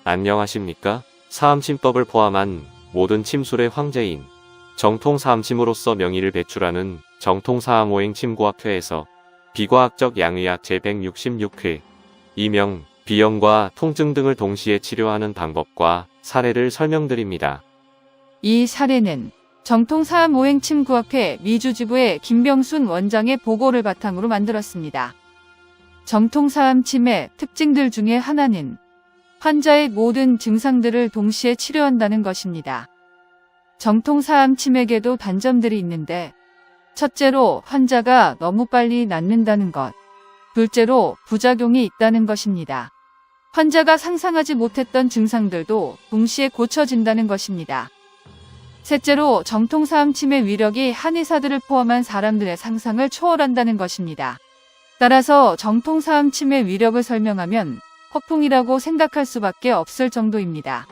안녕하십니까? 사암침법을 포함한 모든 침술의 황제인 정통사암침으로서 명의를 배출하는 정통사암오행 침구학회에서 비과학적 양의학 제166회 이명, 비염과 통증 등을 동시에 치료하는 방법과 사례를 설명드립니다. 이 사례는 정통사암오행 침구학회 미주지부의 김병순 원장의 보고를 바탕으로 만들었습니다. 정통사암침의 특징들 중에 하나는 환자의 모든 증상들을 동시에 치료한다는 것입니다. 정통사암침에게도 단점들이 있는데, 첫째로 환자가 너무 빨리 낫는다는 것, 둘째로 부작용이 있다는 것입니다. 환자가 상상하지 못했던 증상들도 동시에 고쳐진다는 것입니다. 셋째로 정통사암침의 위력이 한의사들을 포함한 사람들의 상상을 초월한다는 것입니다. 따라서 정통사암침의 위력을 설명하면 허풍이라고 생각할 수밖에 없을 정도입니다.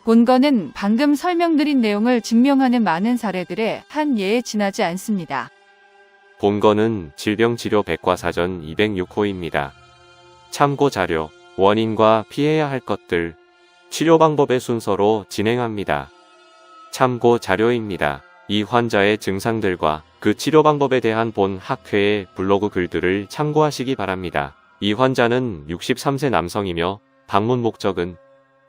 본건은 방금 설명드린 내용을 증명하는 많은 사례들의 한 예에 지나지 않습니다. 본건은 질병치료 백과사전 206호입니다. 참고 자료, 원인과 피해야 할 것들, 치료 방법의 순서로 진행합니다. 참고 자료입니다. 이 환자의 증상들과 그 치료 방법에 대한 본 학회의 블로그 글들을 참고하시기 바랍니다. 이 환자는 63세 남성이며 방문 목적은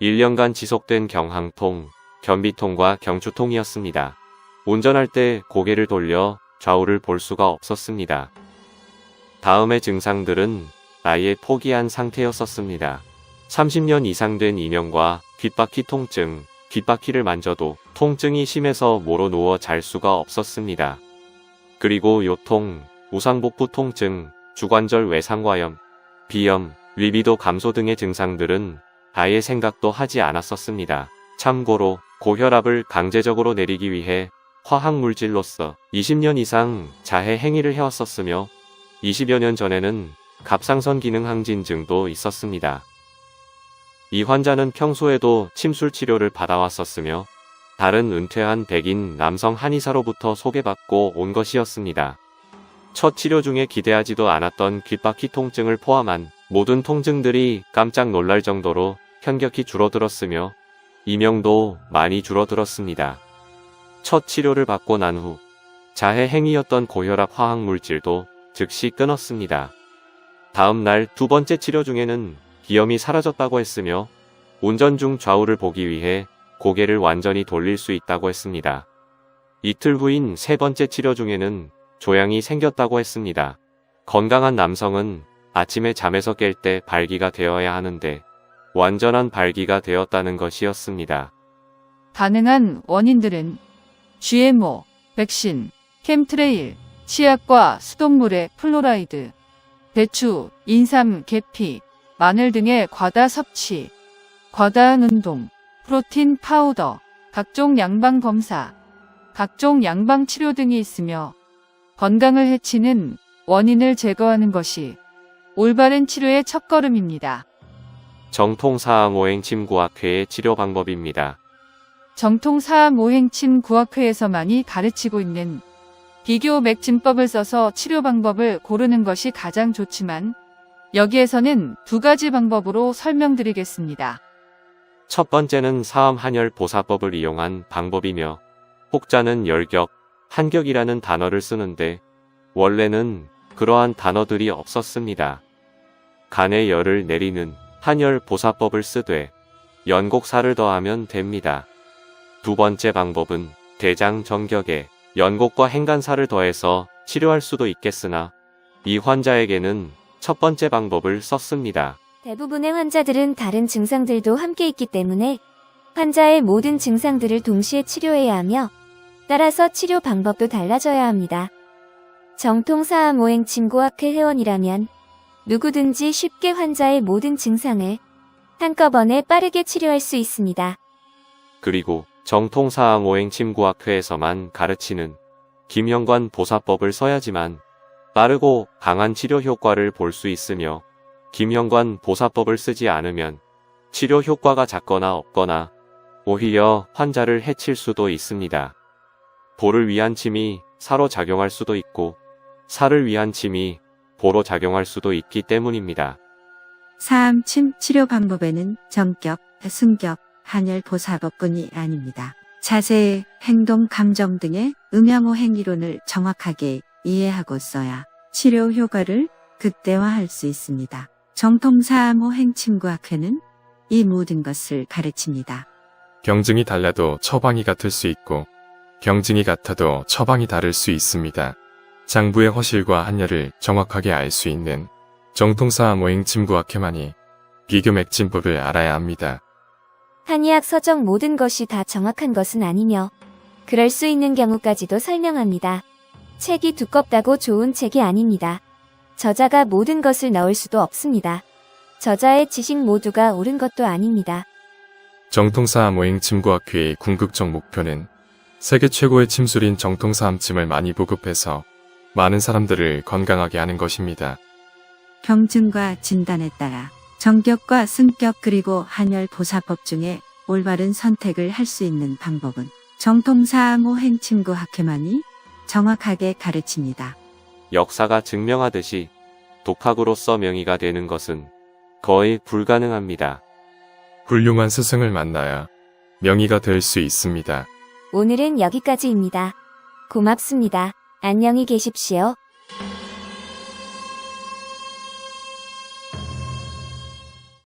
1년간 지속된 경항통, 변비통과 경추통이었습니다. 운전할 때 고개를 돌려 좌우를 볼 수가 없었습니다. 다음의 증상들은 아예 포기한 상태였었습니다. 30년 이상 된 이명과 귓바퀴 통증, 귓바퀴를 만져도 통증이 심해서 모로 누워 잘 수가 없었습니다. 그리고 요통, 우상복부 통증, 주관절 외상과염, 비염, 리비도 감소 등의 증상들은 아예 생각도 하지 않았었습니다. 참고로 고혈압을 강제적으로 내리기 위해 화학물질로서 20년 이상 자해 행위를 해왔었으며 20여 년 전에는 갑상선 기능 항진증도 있었습니다. 이 환자는 평소에도 침술 치료를 받아왔었으며 다른 은퇴한 백인 남성 한의사로부터 소개받고 온 것이었습니다. 첫 치료 중에 기대하지도 않았던 귓바퀴 통증을 포함한 모든 통증들이 깜짝 놀랄 정도로 현격히 줄어들었으며 이명도 많이 줄어들었습니다. 첫 치료를 받고 난 후 자해 행위였던 고혈압 화학물질도 즉시 끊었습니다. 다음 날 두 번째 치료 중에는 비염이 사라졌다고 했으며 운전 중 좌우를 보기 위해 고개를 완전히 돌릴 수 있다고 했습니다. 이틀 후인 세 번째 치료 중에는 조양이 생겼다고 했습니다. 건강한 남성은 아침에 잠에서 깰 때 발기가 되어야 하는데 완전한 발기가 되었다는 것이었습니다. 가능한 원인들은 GMO, 백신, 캠트레일, 치약과 수돗물의 플로라이드, 배추, 인삼, 계피, 마늘 등의 과다 섭취, 과다한 운동, 프로틴 파우더, 각종 양방 검사, 각종 양방 치료 등이 있으며 건강을 해치는 원인을 제거하는 것이 올바른 치료의 첫걸음입니다. 정통사암오행 침구학회의 치료 방법입니다. 정통사암오행 침구학회에서만이 가르치고 있는 비교 맥진법을 써서 치료 방법을 고르는 것이 가장 좋지만 여기에서는 두 가지 방법으로 설명드리겠습니다. 첫 번째는 사암 한열 보사법을 이용한 방법이며 혹자는 열격, 한격이라는 단어를 쓰는데 원래는 그러한 단어들이 없었습니다. 간에 열을 내리는 한열 보사법을 쓰되 연곡사를 더하면 됩니다. 두 번째 방법은 대장 정격에 연곡과 행간사를 더해서 치료할 수도 있겠으나 이 환자에게는 첫 번째 방법을 썼습니다. 대부분의 환자들은 다른 증상들도 함께 있기 때문에 환자의 모든 증상들을 동시에 치료해야 하며 따라서 치료 방법도 달라져야 합니다. 정통사암오행 침구학회 회원이라면 누구든지 쉽게 환자의 모든 증상을 한꺼번에 빠르게 치료할 수 있습니다. 그리고 정통사암오행 침구학회에서만 가르치는 김형관 보사법을 써야지만 빠르고 강한 치료 효과를 볼 수 있으며 김형관 보사법을 쓰지 않으면 치료 효과가 작거나 없거나 오히려 환자를 해칠 수도 있습니다. 보를 위한 침이 사로 작용할 수도 있고 살을 위한 침이 보로 작용할 수도 있기 때문입니다. 사암침 치료 방법에는 정격, 승격, 한열 보사법뿐이 아닙니다. 자세, 행동, 감정 등의 음양호 행이론을 정확하게 이해하고 써야 치료 효과를 극대화할 수 있습니다. 정통사암호 행침구학회는 이 모든 것을 가르칩니다. 병증이 달라도 처방이 같을 수 있고 병증이 같아도 처방이 다를 수 있습니다. 장부의 허실과 한열을 정확하게 알 수 있는 정통사암호행 침구학회만이 비교 맥진법을 알아야 합니다. 한의학 서적 모든 것이 다 정확한 것은 아니며 그럴 수 있는 경우까지도 설명합니다. 책이 두껍다고 좋은 책이 아닙니다. 저자가 모든 것을 넣을 수도 없습니다. 저자의 지식 모두가 옳은 것도 아닙니다. 정통사암호행 침구학회의 궁극적 목표는 세계 최고의 침술인 정통사암침을 많이 보급해서 많은 사람들을 건강하게 하는 것입니다. 병증과 진단에 따라 정격과 승격 그리고 한열 보사법 중에 올바른 선택을 할 수 있는 방법은 정통사암호 행침구학회만이 정확하게 가르칩니다. 역사가 증명하듯이 독학으로서 명의가 되는 것은 거의 불가능합니다. 훌륭한 스승을 만나야 명의가 될 수 있습니다. 오늘은 여기까지입니다. 고맙습니다. 안녕히 계십시오.